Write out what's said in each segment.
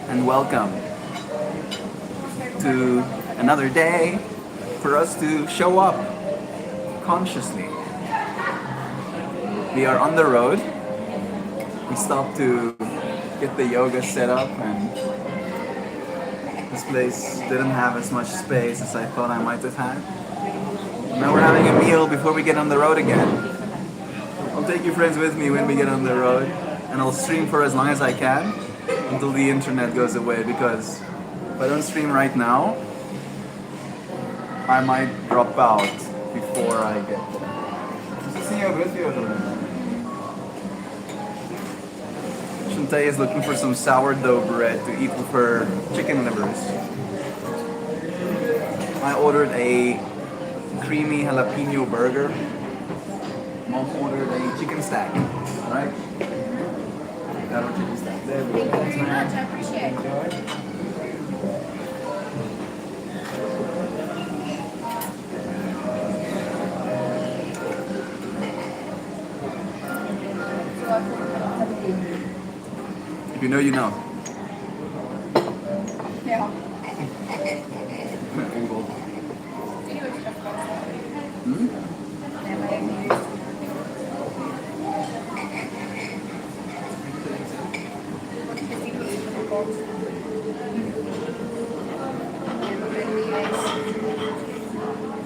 and welcome to another day for us to show up consciously. We are on the road. We stopped to get the yoga set up, and this place didn't have as much space as I thought I might have had. Now we're having a meal before we get on the road again. I'll take you friends with me when we get on the road, and I'll stream for as long as I can until the internet goes away, because if I don't stream right now, I might drop out before I get there. Shantae is looking for some sourdough bread to eat with her chicken livers. I ordered a creamy jalapeno burger. Mom ordered a chicken stack. Alright? Got our chicken stack. There we go. Thank you very much. I appreciate it. Enjoy. If you know, you know. Ja. Hmm? Nee, maar ik niet.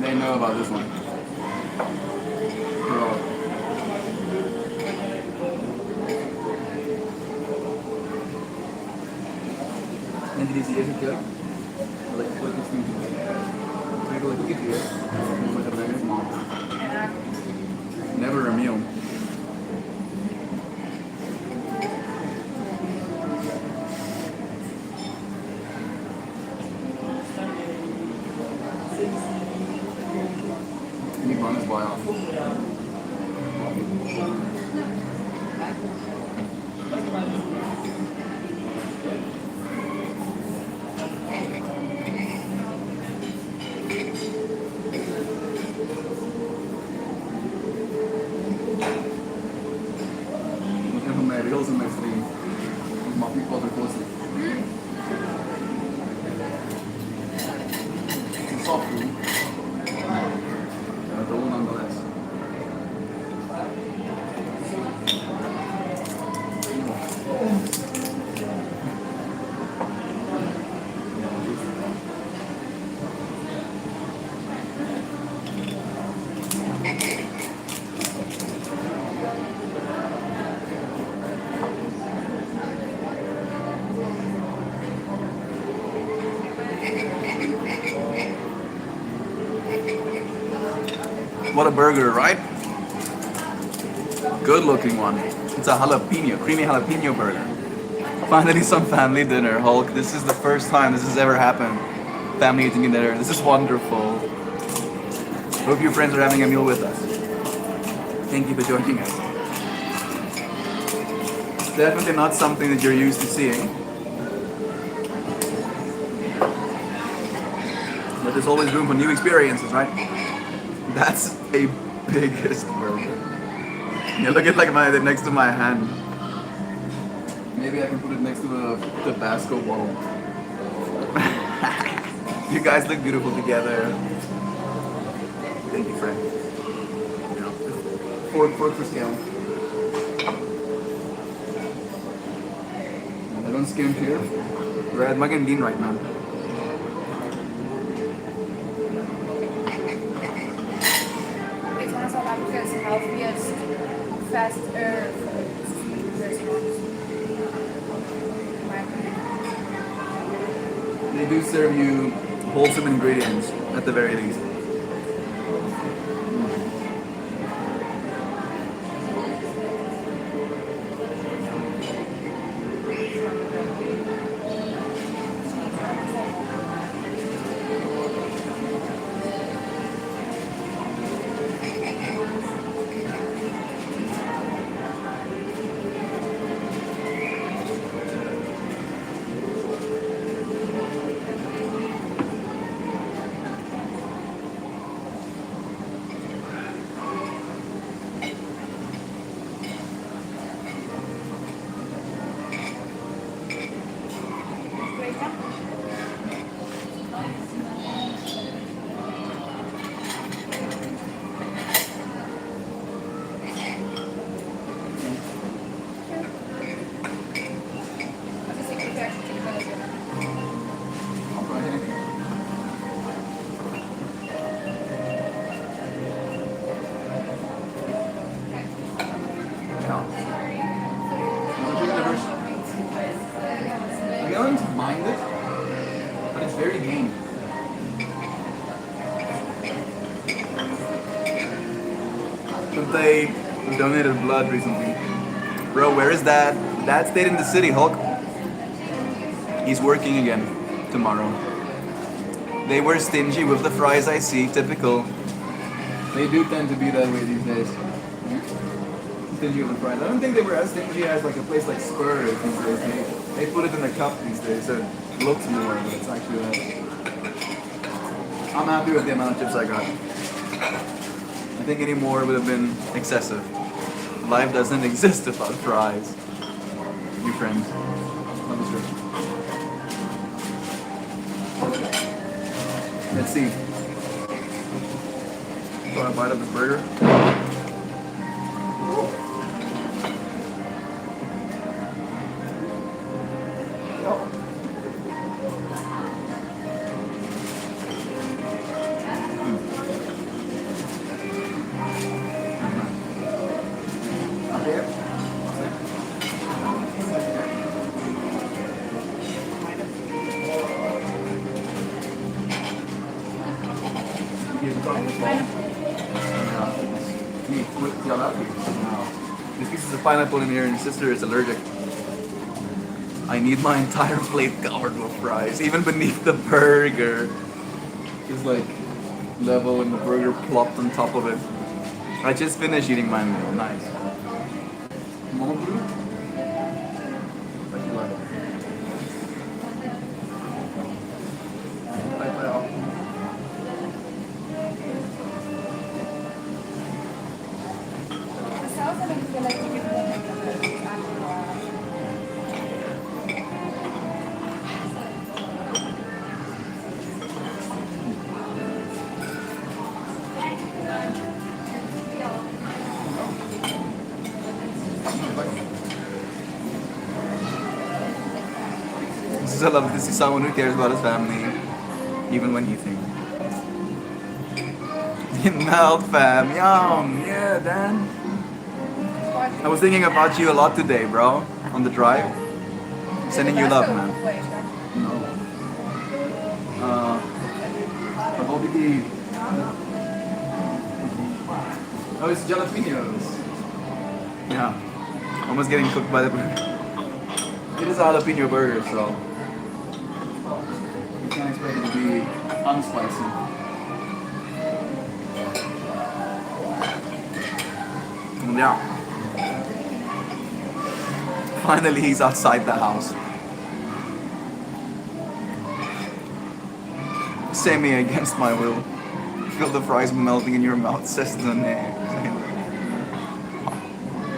They know about this one. Girl. En die is de eerste keer. Dat ik ooit iets niet doe. Ik wil het hier. Never a meal. Die man is bij af. Een van mijn reels in mijn stream. Ik mag niet wat er kosten. Een soft doen. Ja, dat nonetheless. What a burger, right? Good looking one. It's a jalapeno, creamy jalapeno burger. Finally some family dinner, Hulk. This is the first time this has ever happened. Family eating dinner. This is wonderful. Hope your friends are having a meal with us. Thank you for joining us. It's definitely not something that you're used to seeing. But there's always room for new experiences, right? That's a biggest burger. Yeah, look at like next to my hand. Maybe I can put it next to a Tabasco bottle. You guys look beautiful together. Thank you, friend. Fork for scale. I don't skimp here. We're at Mug and Bean right now. It's one of South Africa's healthiest, fast restaurants. In my opinion. They do serve you wholesome ingredients at the very least. I'll try anything. Yeah. I don't mind it, but it's very gamey. But they donated blood recently. Bro, where is Dad? Dad stayed in the city, Hulk. He's working again tomorrow. They were stingy with the fries, I see, typical. They do tend to be that way these days. Stingy with the fries. I don't think they were as stingy as like a place like Spur is these days. They put it in a cup these days, so it looks more, but it's actually less. I'm happy with the amount of chips I got. I think any more would have been excessive. Life doesn't exist without fries. You friends. Love is rich. Let's see. So I bite of this burger. There's pieces of pineapple in here, and your sister is allergic. I need my entire plate covered with fries, even beneath the burger. Just like level and the burger plopped on top of it. I just finished eating my meal. Nice. More blue? What you like? This is a love to see someone who cares about his family, even when eating. Melt fam, yum, yeah, Dan. I was thinking about you a lot today, bro, on the drive. Sending you love, man. No. What will be? Oh, it's jalapenos. Yeah. Almost getting cooked by the burger. It is a jalapeno burger, so you can't expect it to be unspicy. Yeah. Finally, he's outside the house. Semi against my will. Feel the fries melting in your mouth, says the name.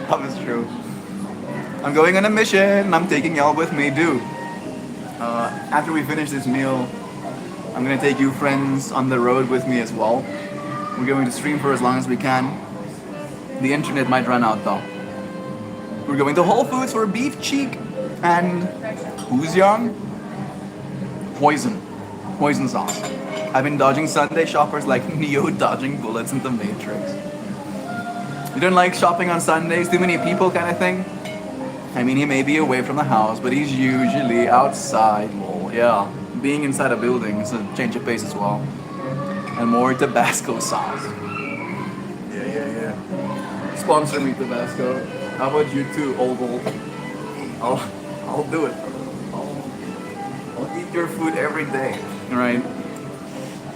That is true. I'm going on a mission. I'm taking y'all with me, dude. After we finish this meal, I'm gonna take you friends on the road with me as well. We're going to stream for as long as we can. The internet might run out though. We're going to Whole Foods for beef cheek and who's young? Poison sauce. I've been dodging Sunday shoppers like Neo dodging bullets in the Matrix. You don't like shopping on Sundays? Too many people kind of thing? I mean, he may be away from the house, but he's usually outside. Well, yeah, being inside a building is a change of pace as well. And more Tabasco sauce. Yeah. Sponsor me, Tabasco. How about you too, Oval? I'll do it. I'll eat your food every day, right?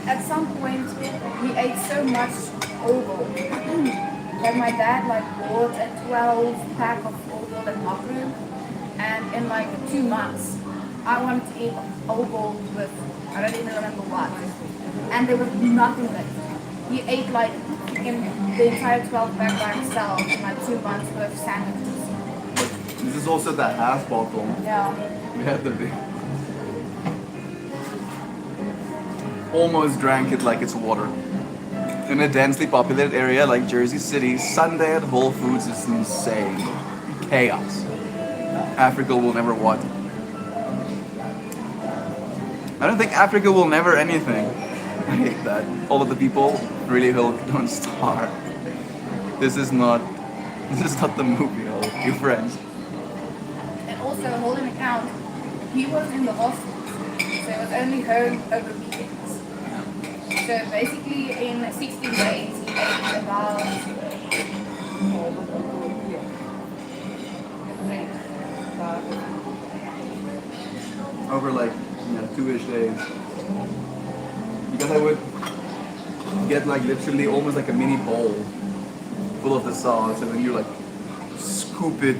At some point, we ate so much oval that my dad bought a 12-pack of oval at Makru, and in 2 months, I wanted to eat oval with I don't even remember what, and there was nothing left. He ate the entire 12-pack by himself in 2 months with sandwiches. This is also the half bottle. Yeah. We had the big. almost drank it like it's water. In a densely populated area like Jersey City, Sunday at Whole Foods is insane. Chaos. Africa will never what? I don't think Africa will never anything. I hate that. All of the people really hope don't starve. This is not the movie, all you friends. And also, holding account, he was in the hospital, so he was only home over weekends. So basically, in 16 days, he ate about Over like 2-ish days. Because I would get like literally almost like a mini bowl full of the sauce, and then you like scoop it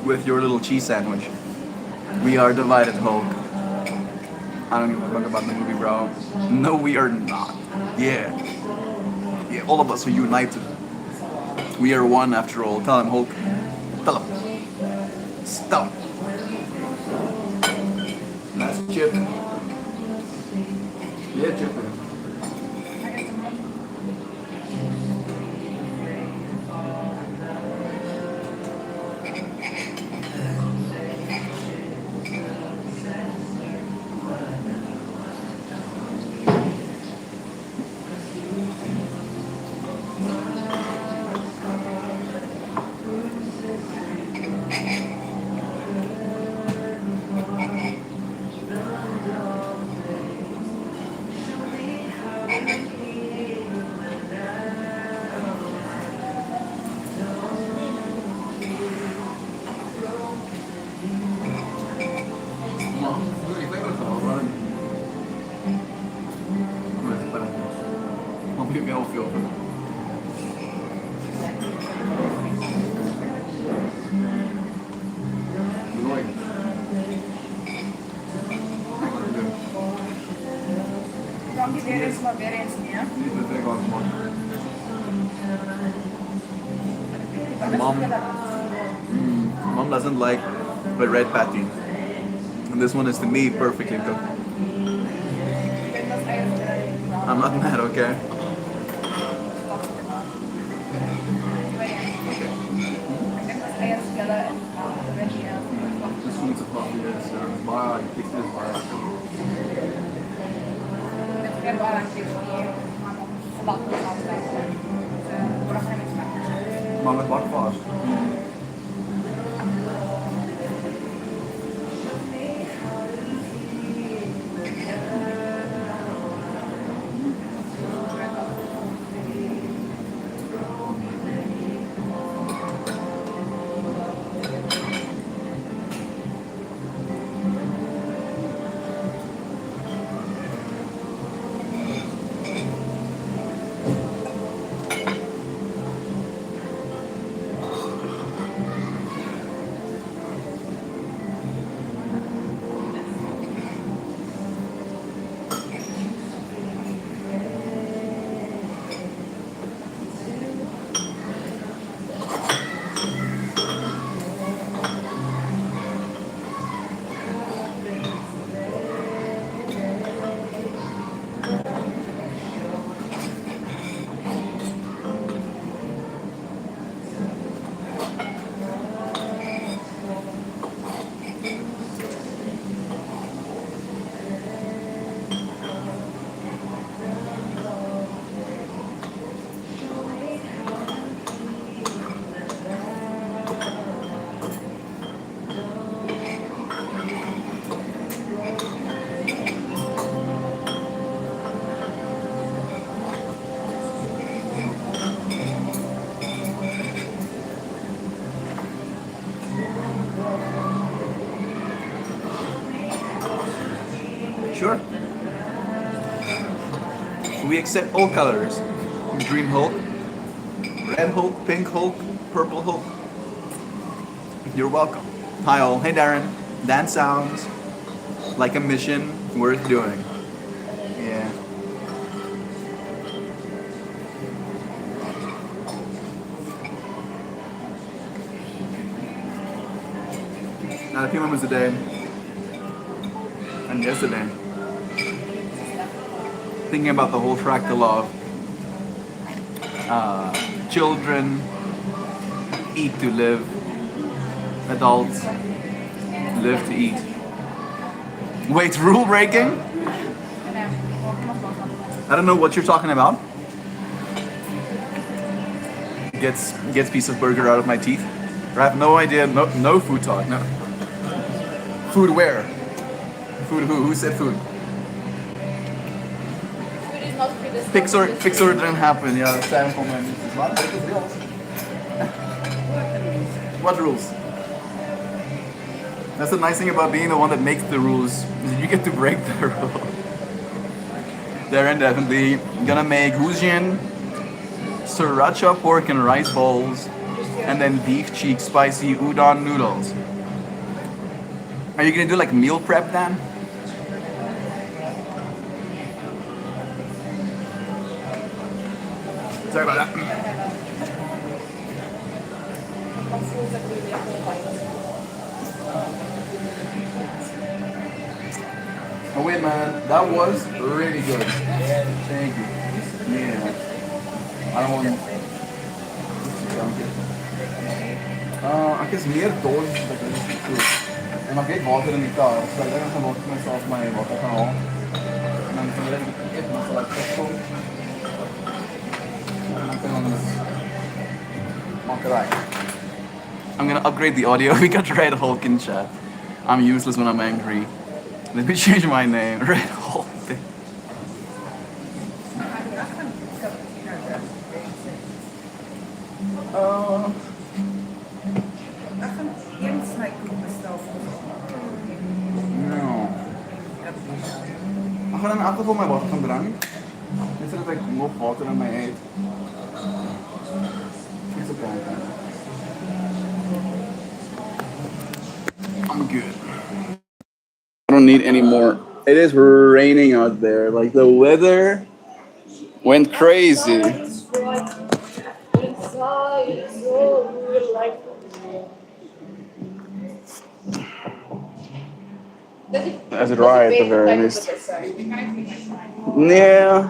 with your little cheese sandwich. We are divided, Hulk. I don't give a fuck about the movie, bro. No, we are not. Yeah. Yeah, all of us are united. We are one after all. Tell him, Hulk. Tell him. Stop. That's Chip. Yeah, Chip. Mom doesn't like the red patty. And this one is to me perfectly cooked. I'm not mad, okay? This one's a coffee that's bar, fix this bar. Mom, het wacht vast. Sure. We accept all colors. Green Hulk, Red Hulk, Pink Hulk, Purple Hulk. You're welcome. Hi all. Hey Darren. That sounds like a mission worth doing. Yeah. Not a few moments a day. And yesterday. thinking about the whole fractal of children eat to live, adults live to eat. Wait, rule breaking? I don't know what you're talking about. Gets piece of burger out of my teeth. I have no idea. No food talk. No. Food where? Food who? Who said food? Food is not predisposed. Fixer didn't happen. Ja, zijn van mijn liefdes. What rules? That's the nice thing about being the one that makes the rules. Is you get to break the rules. Darren definitely gonna make Hoosian, sriracha pork and rice bowls, and then beef cheek spicy udon noodles. Are you gonna do like meal prep then? Sorry about that. Oh wait man, that was really good. Thank you. Yeah. I don't want ik is meer dood dat ik het niet doe. En dan geef water in die taal. Dus ik denk dat ik mezelf mijn water gaan halen. En dan kan ik het met zo'n tekstje. En dan kunnen we het makkerij. I'm gonna upgrade the audio. We got Red Hulk in chat. I'm useless when I'm angry. Let me change my name. Red Hulk. Ik ga in elk geval mijn water gaan drinken. Niet zodat ik nog water in mij eet. It's okay. I'm good. I don't need any more. It is raining out there. Like the weather went crazy. As it right at the very least. Nee.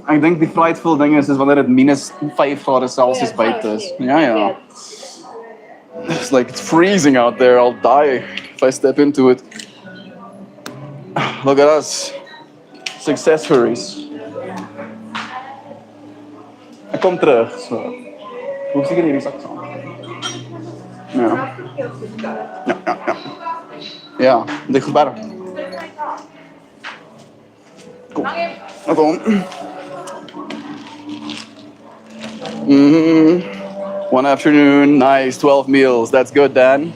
Ik denk die frightful ding is wanneer het minus 5 graden Celsius buiten is. Ja. It's like it's freezing out there. I'll die if I step into it. Look at us. Success stories. Ik kom terug. So. Hoe zie je die zak zo? Ja. Ja, dicht bij. Cool. Kom. One afternoon, nice, 12 meals. That's good, Dan.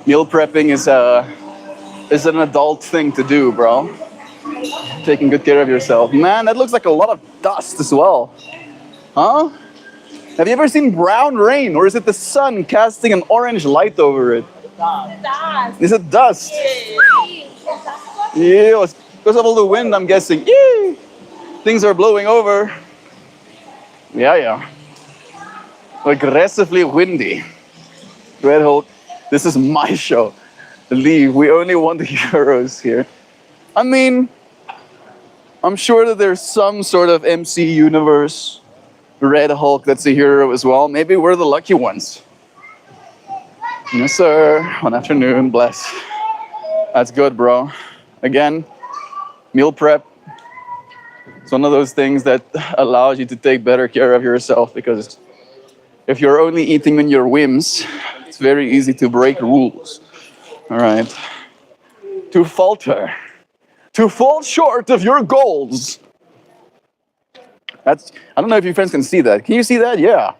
Meal prepping is an adult thing to do, bro. Taking good care of yourself. Man, that looks like a lot of dust as well. Huh? Have you ever seen brown rain, or is it the sun casting an orange light over it? Dust. Is it dust? Yeah, because of all the wind, I'm guessing. Yay! Things are blowing over. Yeah. Aggressively windy. Red Hulk, this is my show. Leave. We only want the heroes here. I mean, I'm sure that there's some sort of MC universe. Red Hulk that's a hero as well. Maybe we're the lucky ones. Yes, sir. One afternoon. Bless. That's good, bro. Again, meal prep. It's one of those things that allows you to take better care of yourself, because if you're only eating on your whims, it's very easy to break rules. All right. To falter. To fall short of your goals. I don't know if you friends can see that. Can you see that? Yeah.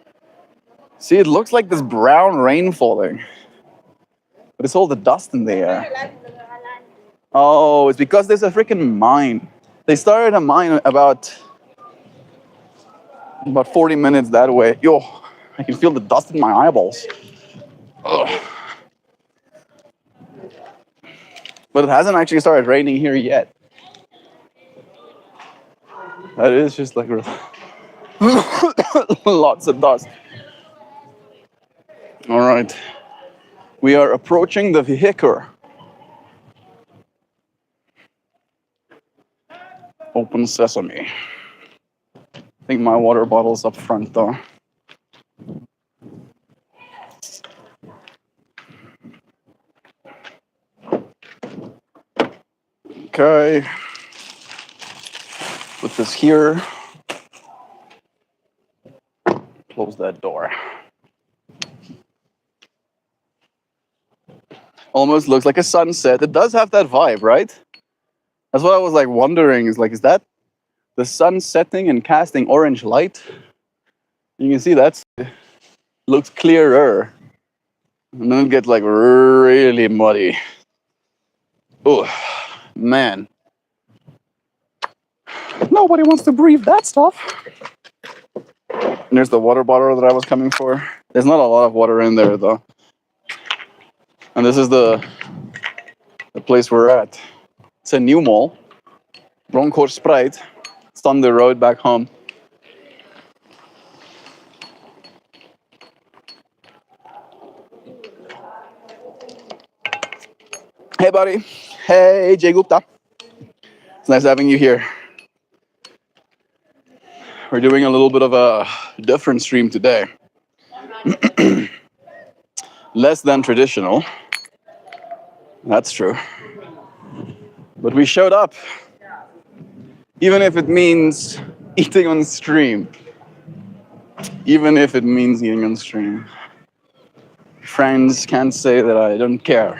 See, it looks like this brown rain falling. But it's all the dust in the air. Oh, it's because there's a freaking mine. They started a mine about 40 minutes that way. Yo, I can feel the dust in my eyeballs. Ugh. But it hasn't actually started raining here yet. That is just like lots of dust. All right. We are approaching the vehicle. Open sesame. I think my water bottle's up front though. Okay. Put this here. Close that door. Almost looks like a sunset. It does have that vibe, right? That's what I was like wondering. Is that the sun setting and casting orange light? You can see that looks clearer. And then it gets like really muddy. Oh, man. Nobody wants to breathe that stuff. And there's the water bottle that I was coming for. There's not a lot of water in there though. And this is the place we're at. It's a new mall. Bronkhorstspruit. It's on the road back home. Hey, buddy. Hey, Jay Gupta. It's nice having you here. We're doing a little bit of a different stream today. Less than traditional. That's true. But we showed up. Even if it means eating on stream. Even if it means eating on stream. Friends can't say that I don't care.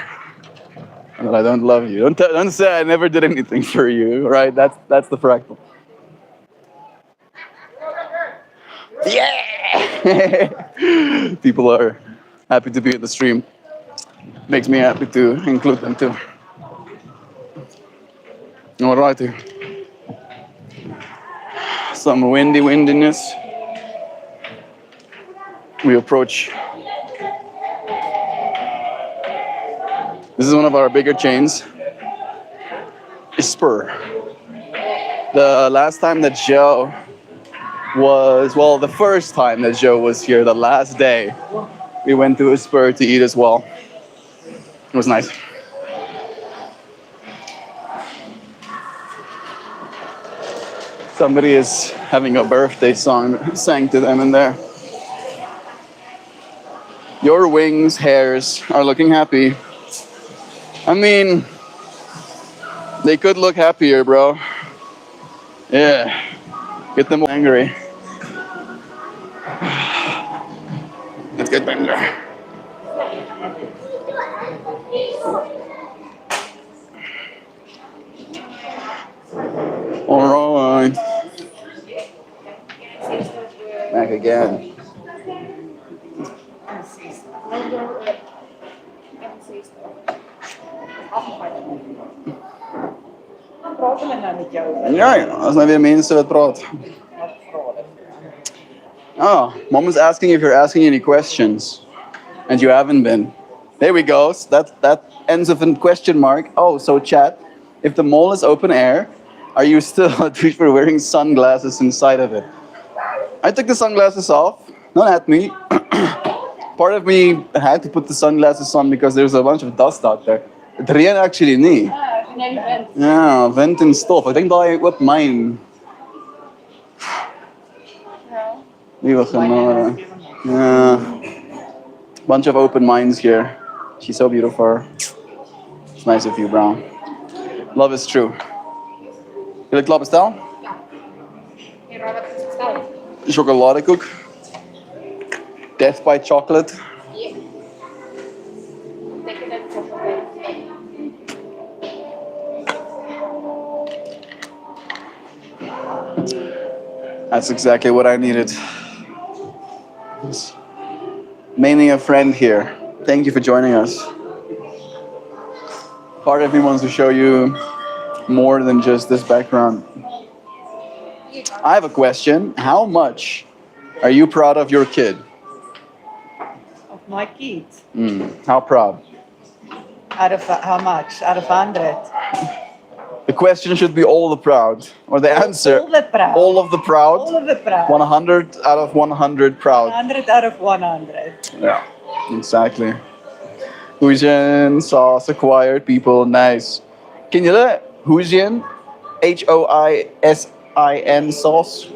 And that I don't love you. Don't say I never did anything for you, right? That's the fractal. Yeah! People are happy to be in the stream. Makes me happy to include them too. Alrighty. Some windiness. We approach. This is one of our bigger chains. Spur. The last time that Joe was, well, the first time that Joe was here, the last day, we went to a Spur to eat as well. It was nice. Somebody is having a birthday song sang to them in there. Your wings, hairs are looking happy. I mean, they could look happier, bro. Yeah, get them angry. Let's get them there. All right. Back again. Ja, als nou weer mensen wat praten. Oh, mom is asking if you're asking any questions, and you haven't been. There we go. So that ends with a question mark. Oh, so chat. If the mall is open air, are you still for wearing sunglasses inside of it? I took the sunglasses off. Not at me. Part of me had to put the sunglasses on because there's a bunch of dust out there. Het reën actually niet. Ja, vent en stof. Ik denk dat hij op mijn. Lieve genade. Yeah. Bunch of open minds here. She's so beautiful. It's nice of you, Brown. Love is true. Wil je klaar bestellen? Chocoladekoek. Death by chocolate. That's exactly what I needed. Mainly a friend here. Thank you for joining us. Part of me wants to show you more than just this background. I have a question. How much are you proud of your kid? Of my kids? How proud? Out of how much? Out of 100? The question should be all the proud. Or the answer. All the proud. All of the proud. All of the proud. 100 out of 100 proud. 100 out of 100. Yeah, exactly. Hoosian, sauce, acquired people, nice. Ken jullie Hoosian Hoisin sauce.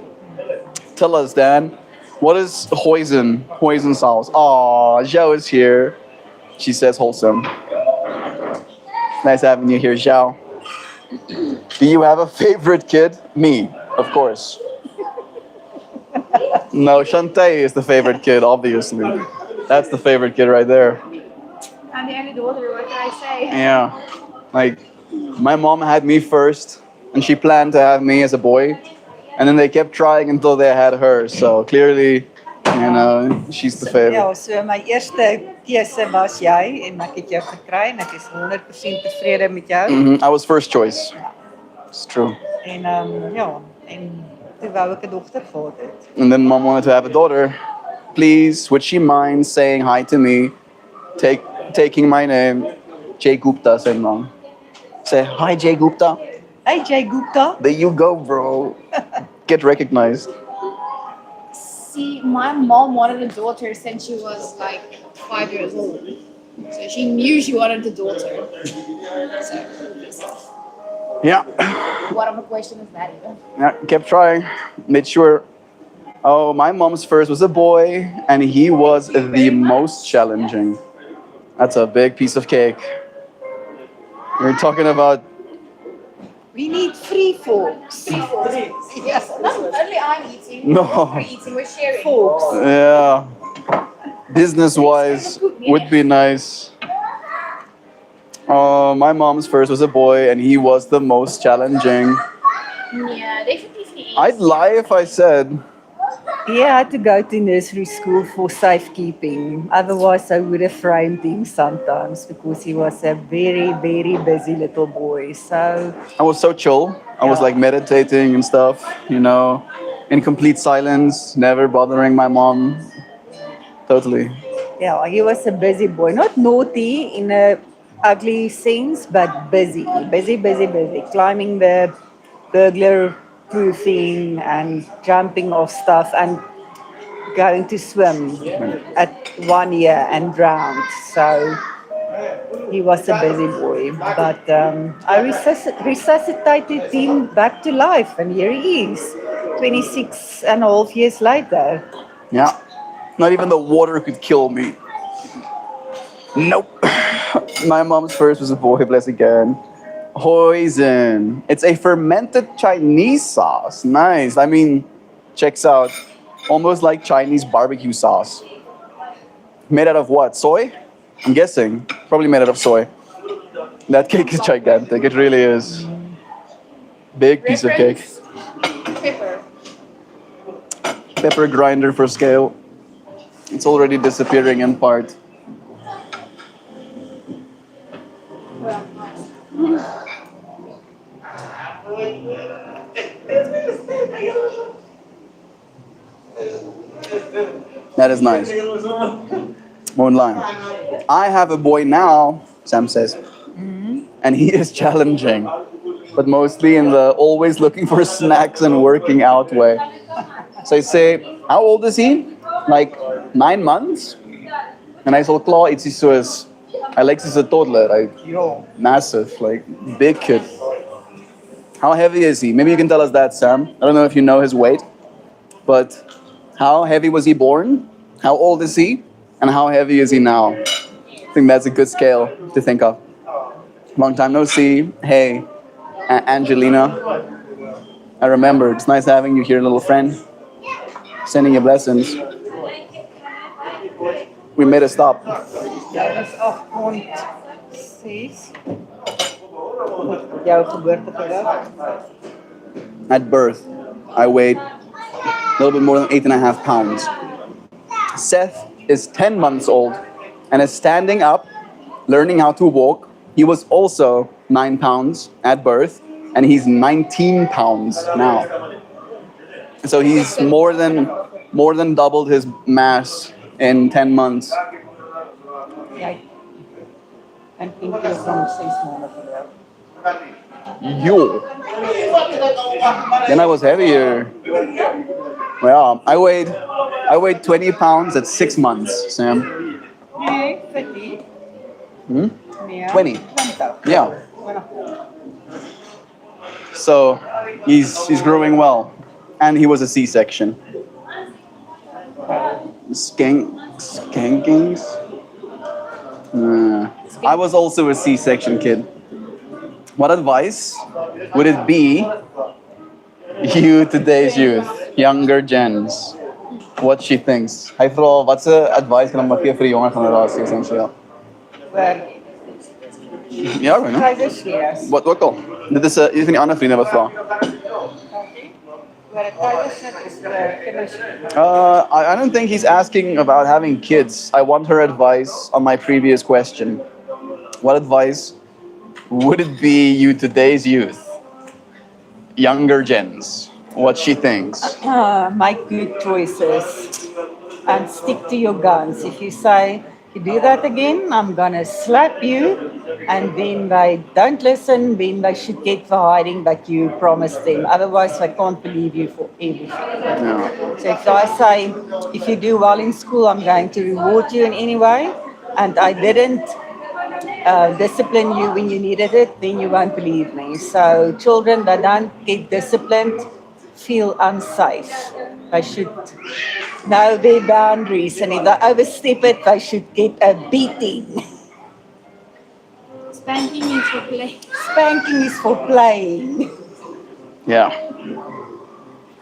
Tell us, Dan, what is hoisin sauce? Oh, Zhao is here. She says wholesome. Nice having you here, Zhao. Do you have a favorite kid? Me, of course. No, Shantae is the favorite kid, obviously. That's the favorite kid right there. I'm the only daughter, what can I say? Yeah. Like, my mom had me first, and she planned to have me as a boy. And then they kept trying until they had her. So clearly, she's the Ja, favorite. so my eerste keuse was jy en ek het jou gekry en ek is 100% tevrede met jou. I was first choice. It's true. En ja, en toe wou ek 'n dogter gehad het. And then mom wanted to have a daughter. Please, would she mind saying hi to me? Taking my name. Jay Gupta said wrong. Say hi, Jay Gupta. Hey Jay Gupta. There you go, bro. Get recognized. See, my mom wanted a daughter since she was like 5 years old. So she knew she wanted a daughter. So, Yeah. what of a question is that even? Yeah, kept trying. Made sure. Oh, my mom's first was a boy, and he was the most challenging. That's a big piece of cake. We're talking about. We need 3 forks. Yes, not only I'm eating. No. We're eating, we're sharing. Forks. Yeah. Business-wise, would be nice. My mom's first was a boy, and he was the most challenging. Yeah, definitely. I'd lie if I said. He had to go to nursery school for safekeeping. Otherwise, I would have framed him sometimes because he was a very, very busy little boy. So, I was so chill. I was like meditating and stuff, in complete silence, never bothering my mom. Totally. yeah, he was a busy boy. Not naughty in a ugly sense, but busy. Busy, busy, busy. Climbing the burglar proofing and jumping off stuff and going to swim at 1 year and drowned. So he was a busy boy. But I resuscitated him back to life, and here he is, 26 and a half years later. Yeah. Not even the water could kill me. Nope. My mom's first was a boy, bless again. Hoisin. It's a fermented Chinese sauce. Nice. I mean, checks out. Almost like Chinese barbecue sauce. Made out of what? Soy? I'm guessing. Probably made out of soy. That cake is gigantic. It really is. Big piece of cake. Pepper. Pepper grinder for scale. It's already disappearing in part. That is nice. Won't lie. I have a boy now, Sam says, and he is challenging, but mostly in the always looking for snacks and working out way. So I say, how old is he? Like 9 months? And I told Claw, it's so as Alex is a toddler, like massive, like big kid. How heavy is he? Maybe you can tell us that, Sam. I don't know if you know his weight, but how heavy was he born? How old is he? And how heavy is he now? I think that's a good scale to think of. Long time no see. Hey, Angelina. I remember. It's nice having you here, little friend. Sending you blessings. We made a stop. Ja, dis 8.6. Jou geboortegewig. At birth, I weighed a little bit more than 8.5 pounds. Seth is 10 months old and is standing up, learning how to walk. He was also 9 pounds at birth, and he's 19 pounds now. So he's more than doubled his mass in 10 months. Jy en 10 kilogram 6 maande geloof. Yo. Then I was heavier. Well, I weighed 20 pounds at 6 months, Sam. Nee, 50. Hmm? Nee. 20. 20. Yeah. So he's growing well, and he was a C-section. Skankings. I was also a C-section kid. What advice would it be you today's youth, younger gens? What she thinks. Hy vra wat se advice kan hom gee vir die jonger generasie essensieel? Well, Ja, weet try nou. this here. Wat ook al. Dit is een van die ander vriende wat vra. Well, try this is kinders. I don't think he's asking about having kids. I want her advice on my previous question. What advice would it be you today's youth? Younger gens. What she thinks. Make good choices and stick to your guns. If you say, you do that again, I'm gonna slap you, and then they don't listen, then they should get for hiding, but you promised them. Otherwise, I can't believe you for everything. Yeah. So if I say, if you do well in school, I'm going to reward you in any way, and I didn't discipline you when you needed it, then you won't believe me. So children that don't get disciplined feel unsafe. They should know their boundaries, and if they overstep it, they should get a beating. Spanking is for play. Spanking is for playing. Yeah.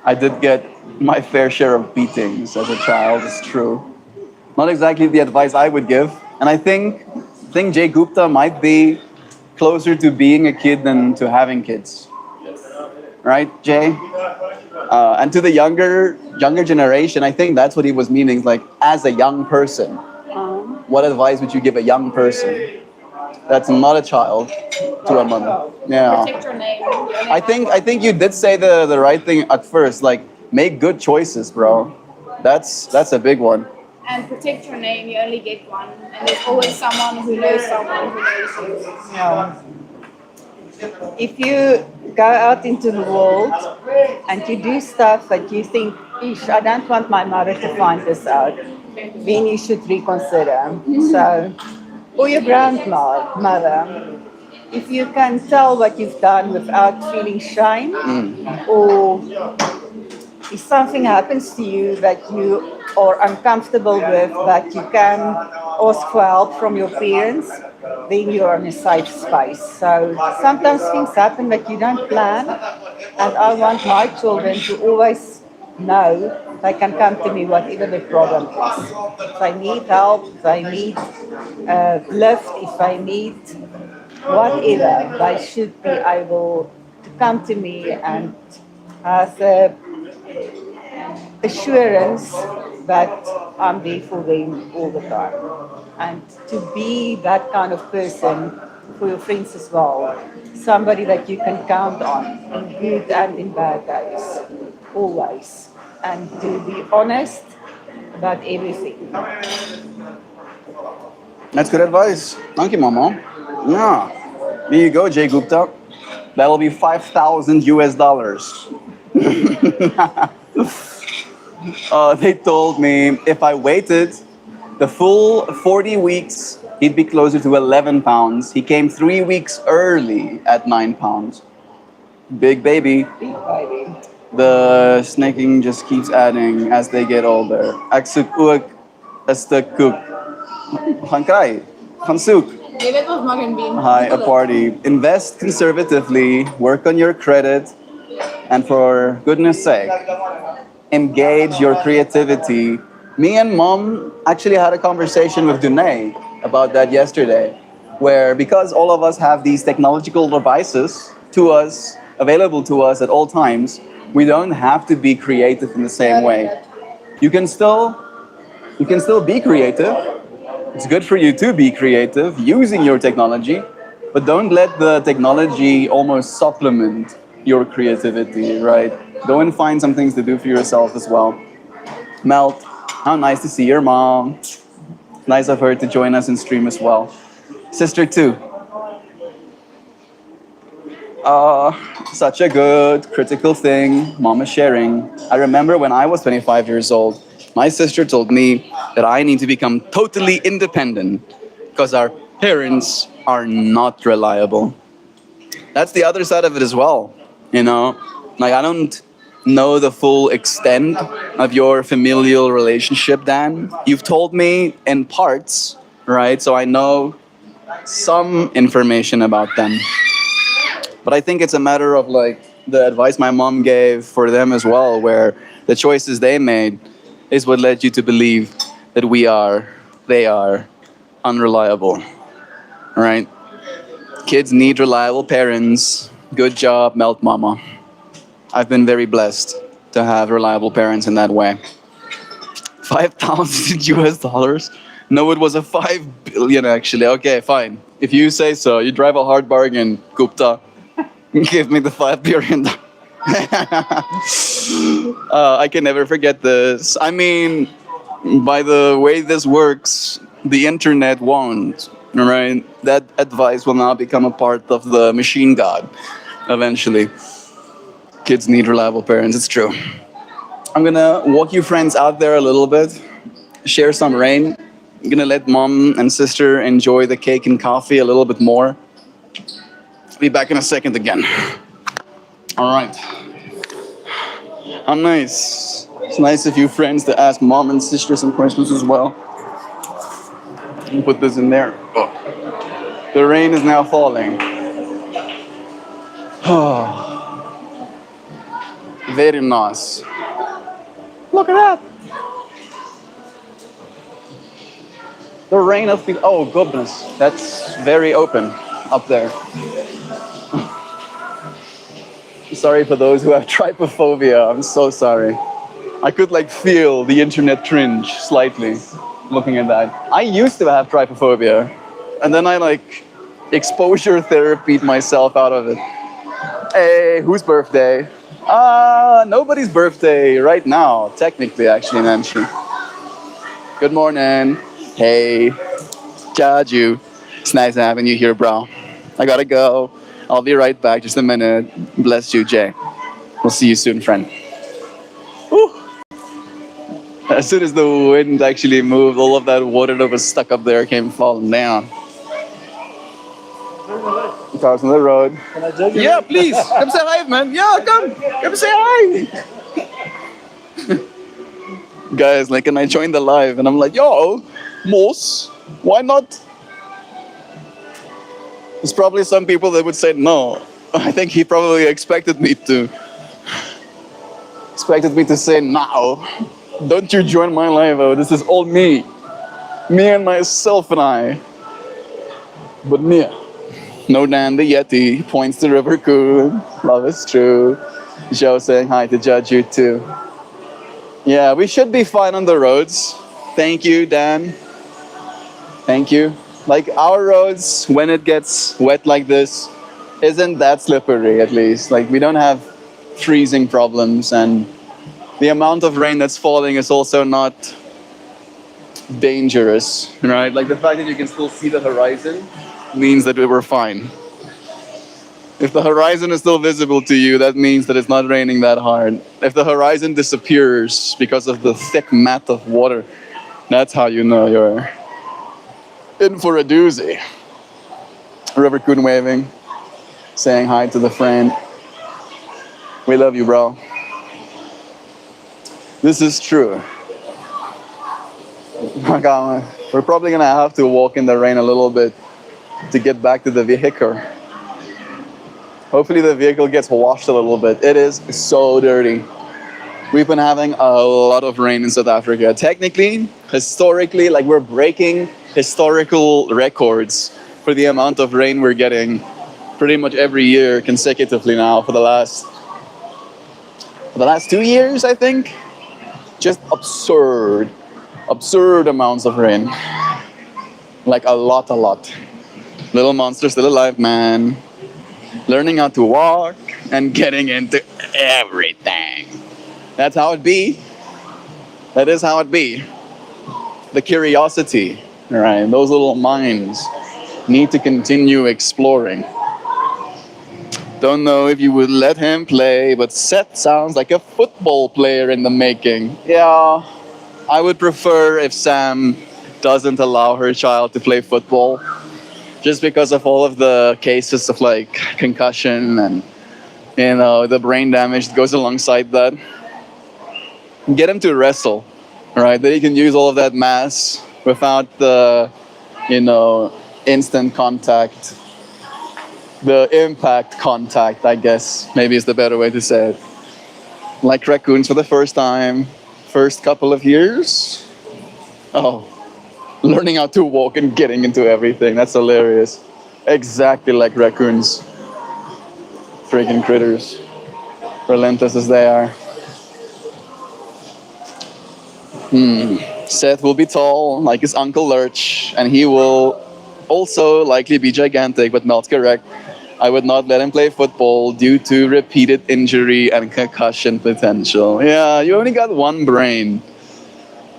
I did get my fair share of beatings as a child, it's true. Not exactly the advice I would give. And I think Jay Gupta might be closer to being a kid than to having kids. Right, Jay? And to the younger generation, I think that's what he was meaning. Like, as a young person, what advice would you give a young person that's not a child to a mother? Yeah. Protect your name. I think you did say the right thing at first. Like, make good choices, bro. That's a big one. And protect your name. You only get one, and there's always someone who knows you. Yeah. If you go out into the world and you do stuff that you think, Ish, I don't want my mother to find this out, then you should reconsider. So, or your grandmother, if you can tell what you've done without feeling shame, or if something happens to you that you are uncomfortable with, that you can ask for help from your parents, then you're in a safe space. So sometimes things happen that you don't plan, and I want my children to always know they can come to me whatever the problem is. If they need help, if they need a lift, if they need whatever, they should be able to come to me and have the assurance that I'm there for them all the time. And to be that kind of person for your friends as well. Somebody that you can count on in good and in bad days, always. And to be honest about everything. That's good advice. Thank you, Mama. Yeah. There you go, Jay Gupta. That'll be $5,000 They told me if I waited the full 40 weeks, he'd be closer to 11 pounds. He came 3 weeks early at 9 pounds. Big baby. Big baby. The snaking just keeps adding as they get older. Ek soek ook 'n stuk koek. Gaan kry. Gaan soek. Jy weet ons maak en been. Hi, a party. Invest conservatively, work on your credit, and for goodness sake, engage your creativity. Me and Mom actually had a conversation with Dunay about that yesterday, where because all of us have these technological devices to us, available to us at all times, we don't have to be creative in the same way. You can still be creative. It's good for you to be creative using your technology, but don't let the technology almost supplement your creativity, right? Go and find some things to do for yourself as well. Melt, how nice to see your mom. Nice of her to join us in stream as well. Sister too. Such a good critical thing Mama sharing. I remember when I was 25 years old, my sister told me that I need to become totally independent because our parents are not reliable. That's the other side of it as well. You know, like I don't know the full extent of your familial relationship, Dan. You've told me in parts, right? So I know some information about them. But I think it's a matter of like the advice my mom gave for them as well, where the choices they made is what led you to believe that they are unreliable, right? Kids need reliable parents. Good job, Melt Mama. I've been very blessed to have reliable parents in that way. 5,000 US dollars? No, it was a 5 billion actually. Okay, fine. If you say so, you drive a hard bargain, Gupta. Give me the 5 billion. I can never forget this. I mean, by the way this works, the internet won't, right? That advice will now become a part of the machine god eventually. Kids need reliable parents, it's true. I'm gonna walk you friends out there a little bit, share some rain. I'm gonna let mom and sister enjoy the cake and coffee a little bit more. Be back in a second again. All right. How nice. It's nice of you friends to ask mom and sister some questions as well. Put this in there. Oh. The rain is now falling. Oh. Very nice. Look at that. The rain of people. Oh, goodness. That's very open up there. Sorry for those who have trypophobia. I'm so sorry. I could like feel the internet cringe slightly looking at that. I used to have trypophobia, and then I like exposure therapied myself out of it. Hey, whose birthday? Nobody's birthday right now, technically, actually, Nancy. Good morning. Hey, Jaju. It's nice having you here, bro. I gotta go. I'll be right back. Just a minute. Bless you, Jay. We'll see you soon, friend. Whew. As soon as the wind actually moved, all of that water that was stuck up there came falling down. Cars on the road. Yeah, please. Come say hi, man. Yeah, come. Come say hi. Guys, like, and I joined the live, and I'm like, yo, Moss, why not? There's probably some people that would say no. I think he probably expected me to say now. Don't you join my live? Oh, this is all me and myself and I. But Mia, no Dan the Yeti points to River Coon. Love is true. Joe saying hi to Judge you too. Yeah, we should be fine on the roads. Thank you, Dan. Thank you. Like our roads, when it gets wet like this, isn't that slippery at least. Like we don't have freezing problems, and the amount of rain that's falling is also not dangerous, right? Like the fact that you can still see the horizon means that we were fine. If the horizon is still visible to you, that means that it's not raining that hard. If the horizon disappears because of the thick mat of water, that's how you know you're in for a doozy. River Coon waving, saying hi to the friend. We love you, bro. This is true. We're probably gonna have to walk in the rain a little bit to get back to the vehicle. Hopefully the vehicle gets washed a little bit. It is so dirty. We've been having a lot of rain in South Africa. Technically, historically, like we're breaking historical records for the amount of rain we're getting pretty much every year consecutively now for the last 2 years, I think. Just absurd amounts of rain. Like a lot. Little monster still alive, man. Learning how to walk and getting into everything. That's how it be. That is how it be. The curiosity, right? Those little minds need to continue exploring. Don't know if you would let him play, but Seth sounds like a football player in the making. Yeah, I would prefer if Sam doesn't allow her child to play football, just because of all of the cases of like concussion and the brain damage that goes alongside that. Get him to wrestle, right? That he can use all of that mass without the, instant contact, the impact contact, I guess, maybe is the better way to say it. Like raccoons for the first time, first couple of years. Oh, learning how to walk and getting into everything. That's hilarious. Exactly like raccoons. Freaking critters. Relentless as they are. Seth will be tall, like his Uncle Lurch, and he will also likely be gigantic, but not correct. I would not let him play football due to repeated injury and concussion potential. Yeah, you only got one brain.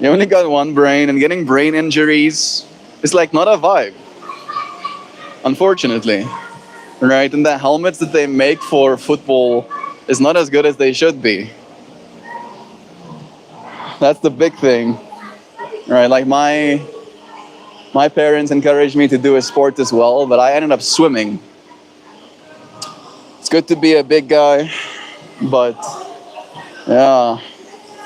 You only got one brain, and getting brain injuries is like not a vibe, unfortunately. Right? And the helmets that they make for football is not as good as they should be. That's the big thing. Right? Like my parents encouraged me to do a sport as well, but I ended up swimming. It's good to be a big guy, but yeah,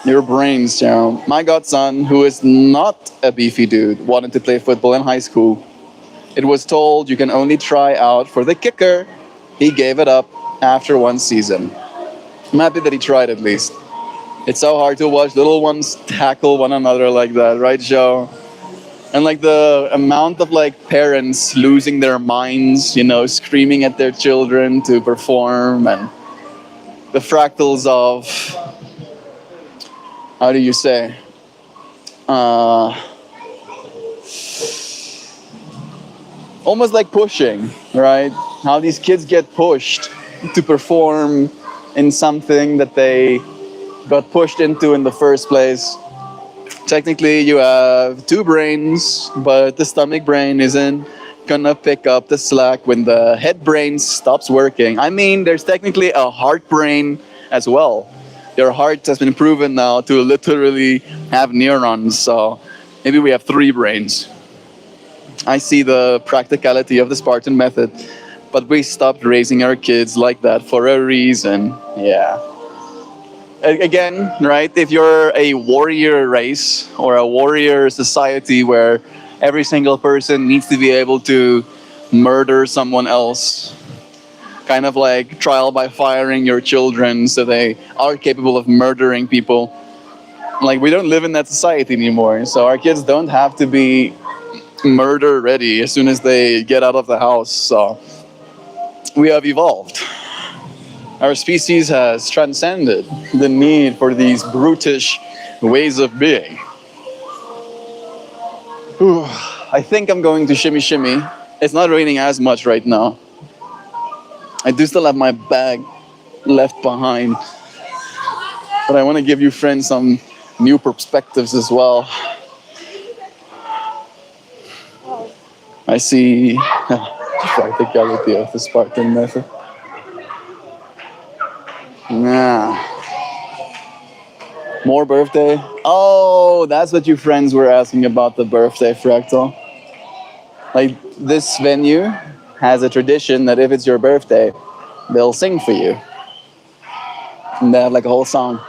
your brains, My godson, who is not a beefy dude, wanted to play football in high school. It was told you can only try out for the kicker. He gave it up after one season. I'm happy that he tried at least. It's so hard to watch little ones tackle one another like that, right, Joe? And like the amount of like parents losing their minds, screaming at their children to perform, and the fractals of, how do you say, almost like pushing, right? How these kids get pushed to perform in something that they got pushed into in the first place. Technically, you have two brains, but the stomach brain isn't gonna pick up the slack when the head brain stops working. I mean, there's technically a heart brain as well. Your heart has been proven now to literally have neurons, so maybe we have three brains. I see the practicality of the Spartan method, but we stopped raising our kids like that for a reason. Yeah. Again, right, if you're a warrior race or a warrior society where every single person needs to be able to murder someone else, kind of like trial by firing your children so they are capable of murdering people, like we don't live in that society anymore. So our kids don't have to be murder ready as soon as they get out of the house. So we have evolved. Our species has transcended the need for these brutish ways of being. Whew. I think I'm going to shimmy shimmy. It's not raining as much right now. I do still have my bag left behind, but I want to give you friends some new perspectives as well. I see the practicality of the Spartan method. Nah. More birthday? Oh, that's what you friends were asking about, the birthday fractal. Like, this venue has a tradition that if it's your birthday, they'll sing for you. And they have like a whole song.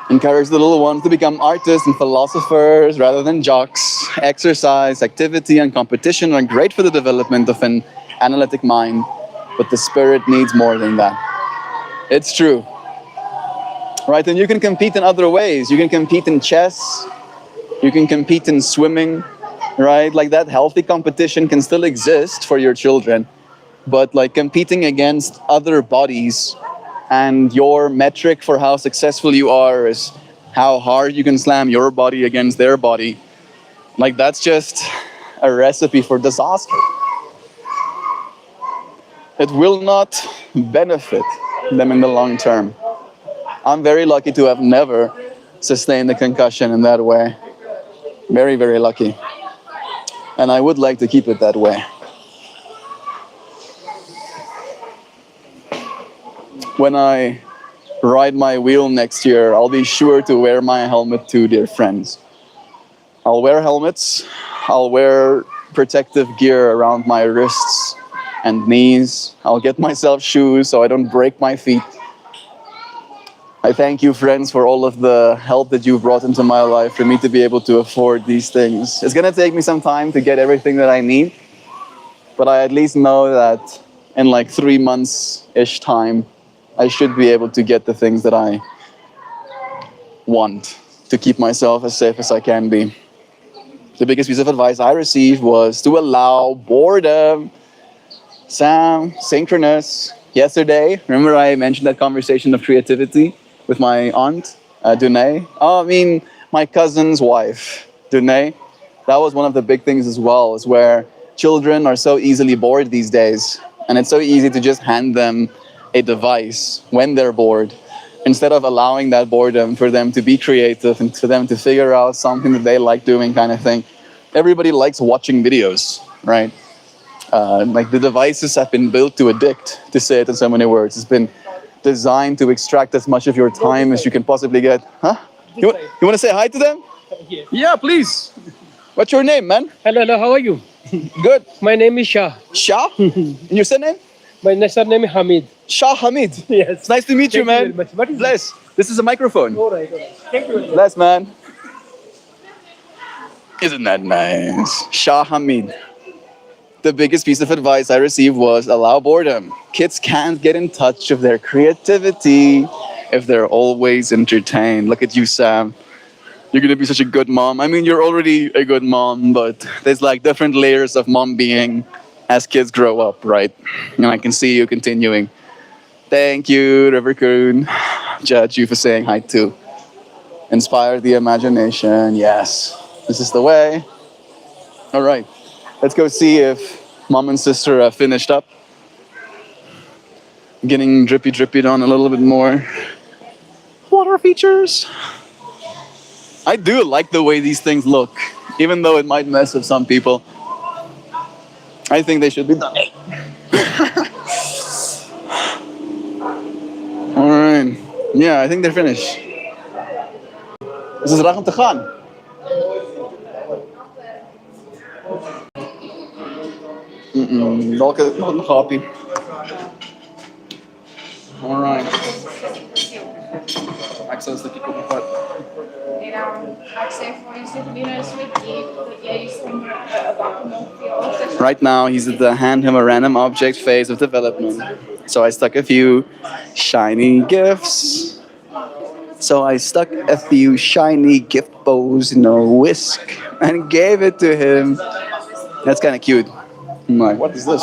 Encourage the little ones to become artists and philosophers rather than jocks. Exercise, activity, and competition are great for the development of an analytic mind, but the spirit needs more than that. It's true. Right, and you can compete in other ways. You can compete in chess. You can compete in swimming. Right, like that healthy competition can still exist for your children. But like competing against other bodies, and your metric for how successful you are is how hard you can slam your body against their body. Like that's just a recipe for disaster. It will not benefit them in the long term. I'm very lucky to have never sustained a concussion in that way. Very, very lucky. And I would like to keep it that way. When I ride my wheel next year, I'll be sure to wear my helmet too, dear friends. I'll wear helmets. I'll wear protective gear around my wrists. and knees. I'll get myself shoes so I don't break my feet. I thank you, friends, for all of the help that you've brought into my life for me to be able to afford these things. It's gonna take me some time to get everything that I need, but I at least know that in like 3 months-ish time, I should be able to get the things that I want to keep myself as safe as I can be. The biggest piece of advice I received was to allow boredom. Sam, synchronous. Yesterday, remember I mentioned that conversation of creativity with my aunt, Dunay? Oh, I mean, my cousin's wife, Dunay. That was one of the big things as well, is where children are so easily bored these days. And it's so easy to just hand them a device when they're bored, instead of allowing that boredom for them to be creative and for them to figure out something that they like doing, kind of thing. Everybody likes watching videos, right? Like the devices have been built to addict, to say it in so many words. It's been designed to extract as much of your time as you can possibly get. Huh? You want to say hi to them? Yes. Yeah, please. What's your name, man? Hello, hello, how are you? Good. My name is Shah. Shah? And your surname? My surname is Hamid. Shah Hamid. Yes. It's nice to meet you, Thank you man. very much. What is Bless. This is a microphone. All right, all right. Thank you very much. Bless, man. Isn't that nice? Shah Hamid. The biggest piece of advice I received was allow boredom. Kids can't get in touch with their creativity if they're always entertained. Look at you, Sam. You're gonna be such a good mom. I mean, you're already a good mom, but there's like different layers of mom being as kids grow up, right? And I can see you continuing. Thank you, River Coon. Judge you for saying hi too. Inspire the imagination. Yes, this is the way. All right. Let's go see if mom and sister have finished up. Getting drippy on a little bit more. Water features. I do like the way these things look, even though it might mess with some people. I think they should be done. All right. Yeah, I think they're finished. Is het raar om te gaan? Nog een grapje. Alright. Ik zal een stukje kopen vat. En dan ga ik zeggen voor je zit binnen een stukje dat jij je bakken nog. Right now, he's at the hand him a random object phase of development. So I stuck a few shiny gifts. So I stuck a few shiny gift bows in a whisk and gave it to him. That's kind of cute. I'm like, what is this?